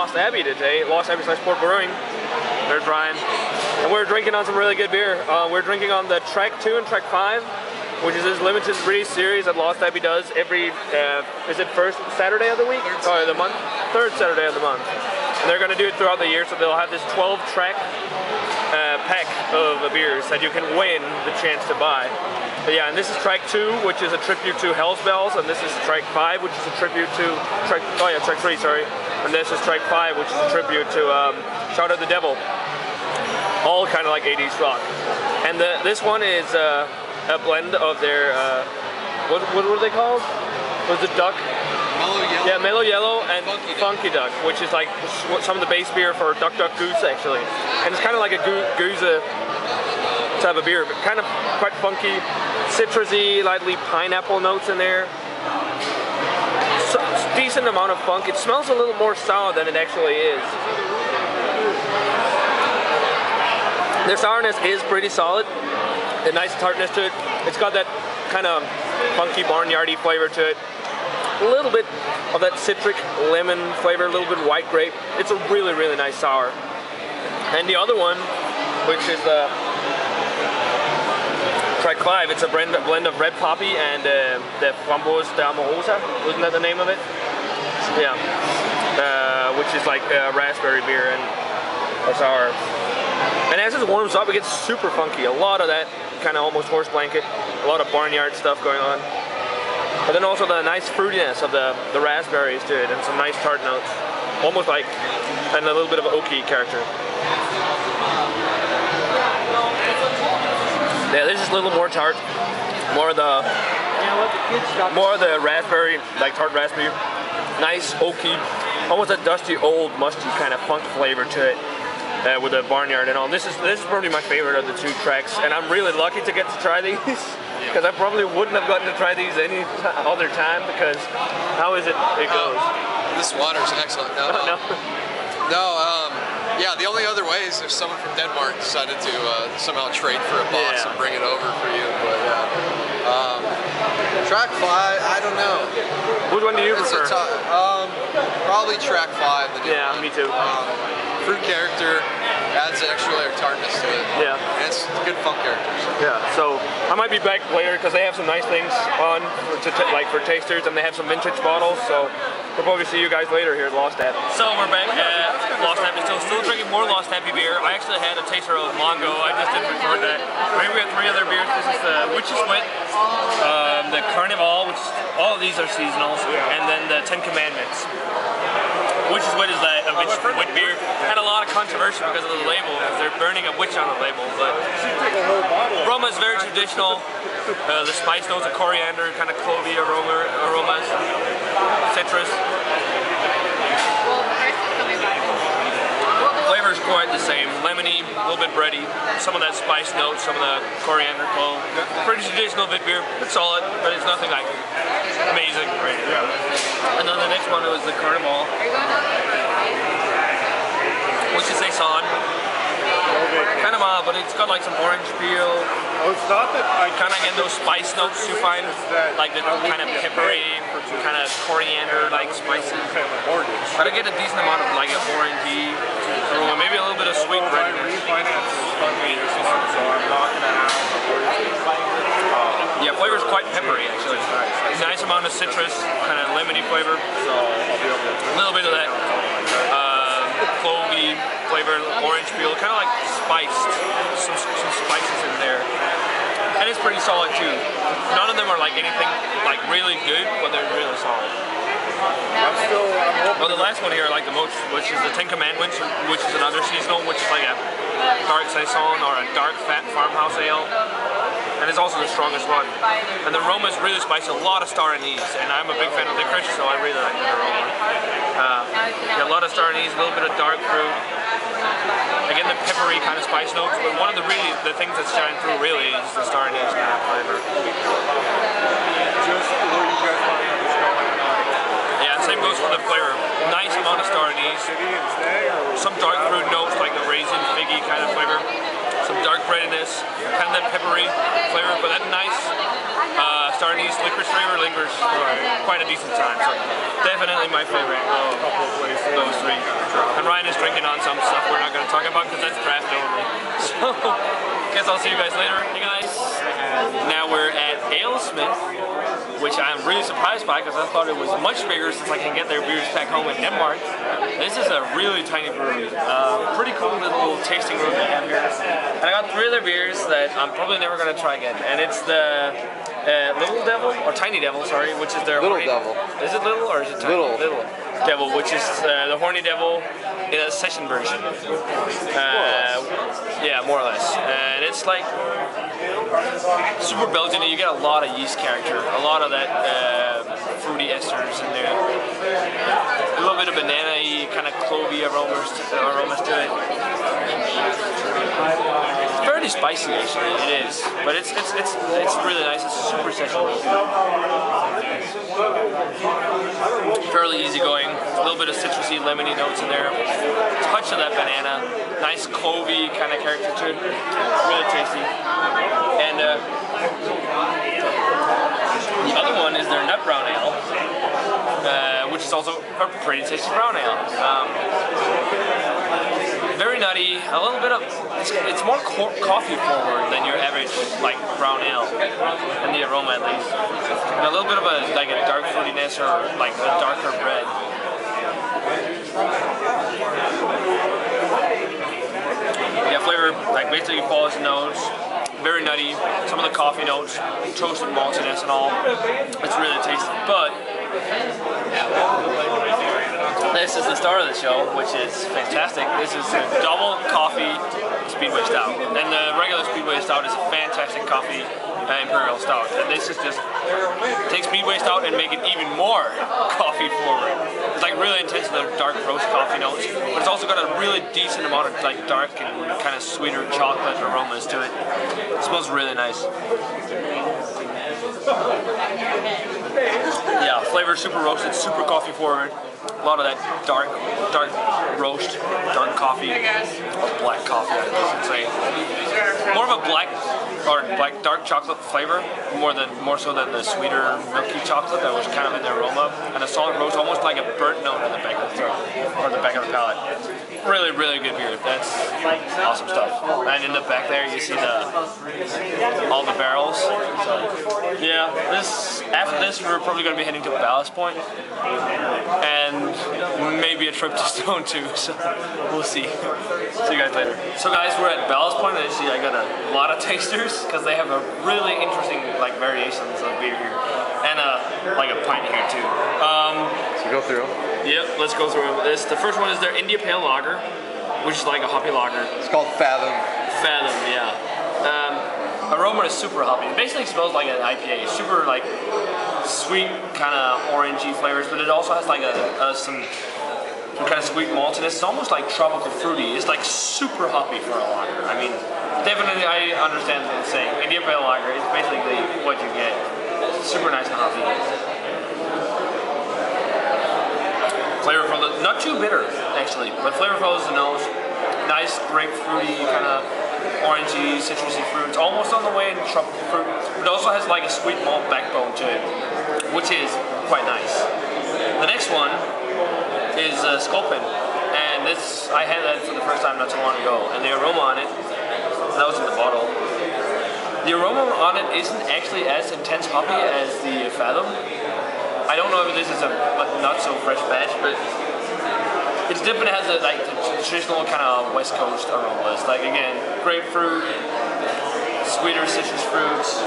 Lost Abbey today. Lost Abbey / Port Brewing. There's Ryan. And we're drinking on some really good beer. We're drinking on the Track 2 and Track 5, which is this limited release series that Lost Abbey does every, is it first Saturday of the week? Or the month? Third Saturday of the month. And they're going to do it throughout the year, so they'll have this 12-track pack of beers that you can win the chance to buy. But yeah, and this is Track 2, which is a tribute to Hell's Bells, and this is Track 5, which is a tribute to Track 3, sorry. And this is Track 5, which is a tribute to Shout at the Devil. All kind of like 80s rock. And this one is a blend of their, what were they called? Was it Duck? Mellow Yellow. Yeah, Mellow Yellow and Funky Duck, which is like some of the base beer for Duck Duck Goose actually. And it's kind of like a goose type of beer, but kind of quite funky, citrusy, lightly pineapple notes in there. So, decent amount of funk. It smells a little more sour than it actually is. The sourness is pretty solid. A nice tartness to it. It's got that kind of funky barnyardy flavor to it. A little bit of that citric lemon flavor, a little bit white grape. It's a really, really nice sour. And the other one, which is the Track 5, it's a blend of red poppy and the Framboise d'Amorosa, isn't that the name of it? Yeah, which is like raspberry beer and a sour. And as it warms up, it gets super funky. A lot of that kind of almost horse blanket, a lot of barnyard stuff going on. But then also the nice fruitiness of the raspberries to it and some nice tart notes. Almost like, and a little bit of an oaky character. Yeah, this is a little more tart. More of the raspberry, like tart raspberry. Nice, oaky, almost a dusty, old, musty kind of funk flavor to it. With the barnyard and all. This is probably my favorite of the two tracks, and I'm really lucky to get to try these. Because I probably wouldn't have gotten to try these any other time, because how is it goes? This water's excellent. Yeah, the only other way is if someone from Denmark decided to somehow trade for a box and bring it over for you. But Track 5, I don't know. Which one do you prefer? Probably Track 5. Yeah, me too. Fruit character adds an extra layer of tartness to it. Yeah. And it's a good funk character. Yeah, so I might be back later because they have some nice things on for tasters, and they have some vintage bottles, so we'll probably see you guys later here at Lost Abbey. So we're back at Lost Abbey, still drinking more Lost Abbey beer. I actually had a taster of Mongo, I just didn't record that. Right, we have 3 other beers. This is the Witch's Wit, the Carnival, which all of these are seasonals, and then the 10 Commandments. Witch's Wit is a wit beer. Had a lot of controversy because of the label, because they're burning a witch on the label. But aroma is very traditional. The spice notes of coriander, kind of clovey aromas, citrus. Flavor is quite the same. Lemony, a little bit bready. Some of that spice notes, some of the coriander clove. Pretty traditional wit beer. It's solid, but it's nothing like amazing. And then the next one was the Carnival, which is a Saison. Kind of mild, but it's got like some orange peel. Kind of again those spice notes you find, like the kind of peppery, kind of coriander like spices. But I get a decent amount of like an orangey aroma, maybe a little bit of sweet breadiness. Yeah, flavor is quite peppery actually. Nice amount of citrus, kind of lemony flavor. A little bit of that clovey flavor, orange peel, kind of like spiced, some spices in there. And it's pretty solid too. None of them are like anything like really good, but they're really solid. Well, the last one here I like the most, which is the 10 Commandments, which is another seasonal, which is like a dark Saison or a dark fat farmhouse ale. And it's also the strongest one. And the aroma is really spicy, a lot of star anise, and I'm a big fan of licorice, so I really like the aroma. Yeah, a lot of star anise, a little bit of dark fruit. Again, the peppery kind of spice notes, but one of the things that's shining through really is the star anise kind of flavor. Yeah, same goes for the flavor. Nice amount of star anise. Some dark fruit notes like the raisin, figgy kind of flavor. Some some dark breadiness, kind of that peppery flavor, but that nice Star Anise licorice flavor lingers for quite a decent time. So definitely my favorite of those three. And Ryan is drinking on some stuff we're not going to talk about because that's draft only. So guess I'll see you guys later. Hey guys, now we're at Alesmith, which I'm really surprised by because I thought it was much bigger since I can get their beers back home in Denmark. This is a really tiny brewery. Pretty cool little tasting room they have here. And I got 3 other beers that I'm probably never going to try again. And it's the Little Devil, or Tiny Devil, sorry, which is their Little Devil. Is it little or is it tiny? Little Devil, which is the Horny Devil in a session version. Yeah, more or less. And it's like super Belgian. You get a lot of yeast character, a lot of that fruity esters in there. A little bit of banana-y, kind of clovey aromas to it. It's fairly spicy actually, it is, but it's really nice. It's super sessionable. Fairly easygoing. A little bit of citrusy, lemony notes in there. Touch of that banana. Nice clovey kind of character to it. Really tasty. And the other one is their nut brown ale, which is also a pretty tasty brown ale. Very nutty, a little bit of, it's more coffee forward than your average like brown ale, in the aroma at least. And a little bit of a dark fruitiness or like a darker bread. Yeah, flavor like basically follows the nose. Very nutty, some of the coffee notes, toasted maltiness and all. It's really tasty, but this is the star of the show, which is fantastic. This is a double coffee Speedway Stout. And the regular Speedway Stout is a fantastic coffee Imperial Stout. And this is just, take Speedway Stout and make it even more coffee forward. It's like really intense, the dark roast coffee notes, but it's also got a really decent amount of like dark and kind of sweeter chocolate aromas to it. It smells really nice. Yeah, flavor super roasted, super coffee forward. A lot of that dark roast, dark coffee, or black coffee, I should say. More of a dark chocolate flavor, more so than the sweeter milky chocolate that was kind of in the aroma, and a solid roast, almost like a burnt note in the back of the throat or the back of the palate. Really, really good beer. That's awesome stuff. And in the back there, you see all the barrels. So, yeah, after this, we're probably going to be heading to Ballast Point, and maybe a trip to Stone too. So we'll see. See you guys later. So guys, we're at Ballast Point, and you see I got a lot of tasters because they have a really interesting like variations of beer here, and like a pint here too. So go through. Yep, let's go through this. The first one is their India Pale Lager, which is like a hoppy lager. It's called Fathom. Fathom, yeah. Aroma is super hoppy. It basically smells like an IPA. Super like sweet, kind of orangey flavors, but it also has like some kind of sweet maltiness. It's almost like tropical fruity. It's like super hoppy for a lager. I mean, definitely I understand what it's saying. India Pale Lager is basically what you get. Super nice and hoppy. Flavorful, not too bitter actually, but flavorful is the nose. Nice grapefruity, kind of orangey, citrusy fruits, almost on the way in tropical fruit, but it also has like a sweet malt backbone to it, which is quite nice. The next one is Sculpin, and this, I had that for the first time not too long ago, and the aroma on it, that was in the bottle, the aroma on it isn't actually as intense hoppy as the Fathom. I don't know if this is a not so fresh batch, but it's different. It has the traditional kind of West Coast aromas. Like again, grapefruit, sweeter citrus fruits,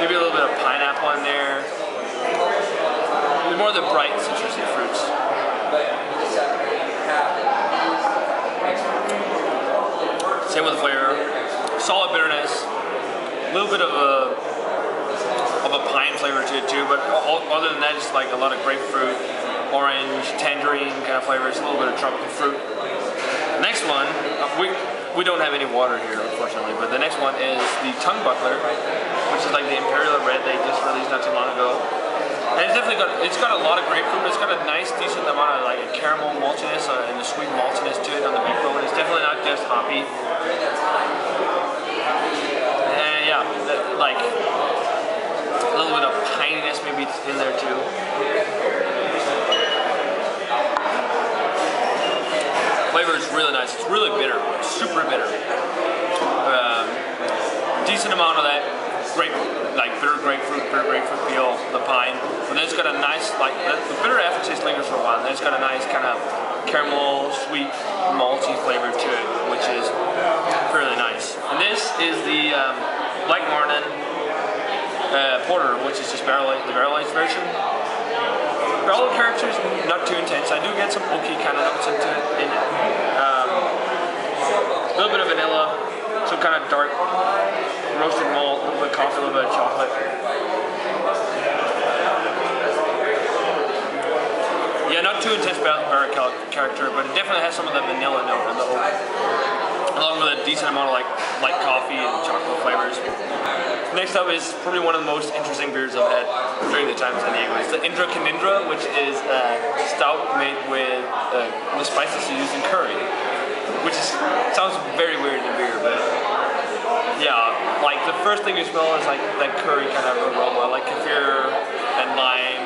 maybe a little bit of pineapple in there. More of the bright citrusy fruits. Same with the flavor. Solid bitterness. A little bit of a pine flavor to it too, but other than that, just like a lot of grapefruit, orange, tangerine kind of flavors, a little bit of tropical fruit. Next one, we don't have any water here, unfortunately, but the next one is the Tongue Buckler, which is like the Imperial Red they just released not too long ago. And it's definitely it's got a lot of grapefruit, but it's got a nice, decent amount of like a caramel maltiness and a sweet maltiness to it on the beer bone. It's definitely not just hoppy. And yeah, like a little bit of pininess maybe in there too. Flavor is really nice. It's really bitter, super bitter. Decent amount of that bitter grapefruit peel, the pine. And then it's got a nice, like, the bitter aftertaste lingers for a while. And then it's got a nice kind of caramel, sweet, malty flavor to it, which is really nice. And this is the Black Martin Porter, which is just the barrel-aged version. Barrel character is not too intense. I do get some oaky kind of notes into it. A little bit of vanilla, some kind of dark roasted malt, a little bit of coffee, a little bit of chocolate. Yeah, not too intense barrel character, but it definitely has some of that vanilla note in the oak, along with a decent amount of like light coffee and chocolate flavors. Next up is probably one of the most interesting beers I've had during the time in San Diego. It's the Indra Canindra, which is a stout made with the spices used in curry, which sounds very weird in a beer, but yeah, like the first thing you smell is like that curry kind of aroma, like kefir and lime.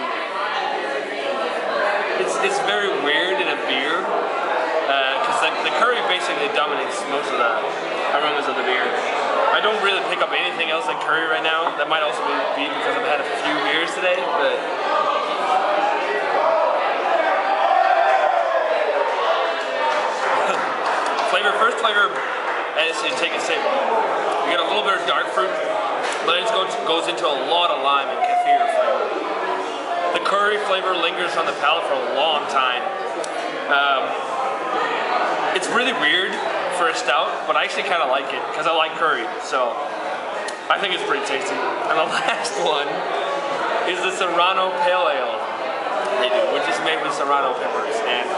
It's very weird in a beer, because the curry basically dominates most of the aromas of the beer. I don't really pick up anything else than curry right now. That might also be because I've had a few beers today, but first flavor as you take a sip, you get a little bit of dark fruit, but it goes into a lot of lime and kefir flavor. The curry flavor lingers on the palate for a long time. It's really weird for a stout, but I actually kind of like it because I like curry, so I think it's pretty tasty. And the last one is the Serrano Pale Ale they do, which is made with Serrano peppers. And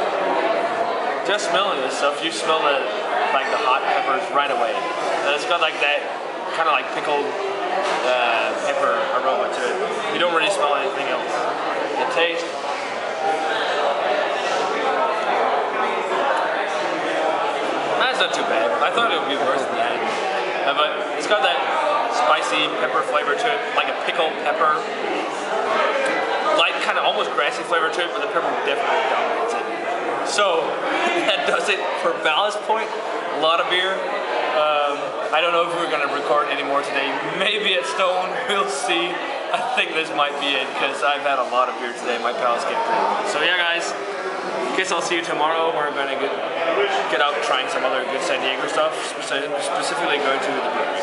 just smelling this stuff, you smell the hot peppers right away. And it's got like that kind of like pickled pepper aroma to it. You don't really smell anything else. The taste. That's not too bad. I thought it would be worse than that. But it's got that spicy pepper flavor to it, like a pickled pepper. Light, kind of almost grassy flavor to it, but the pepper definitely dominates it. So that does it for Ballast Point. A lot of beer. I don't know if we're going to record any more today. Maybe at Stone, we'll see. I think this might be it because I've had a lot of beer today. My palate's getting pretty good. So yeah, guys. Guess I'll see you tomorrow. We're going to get out trying some other good San Diego stuff, specifically going to the brewery.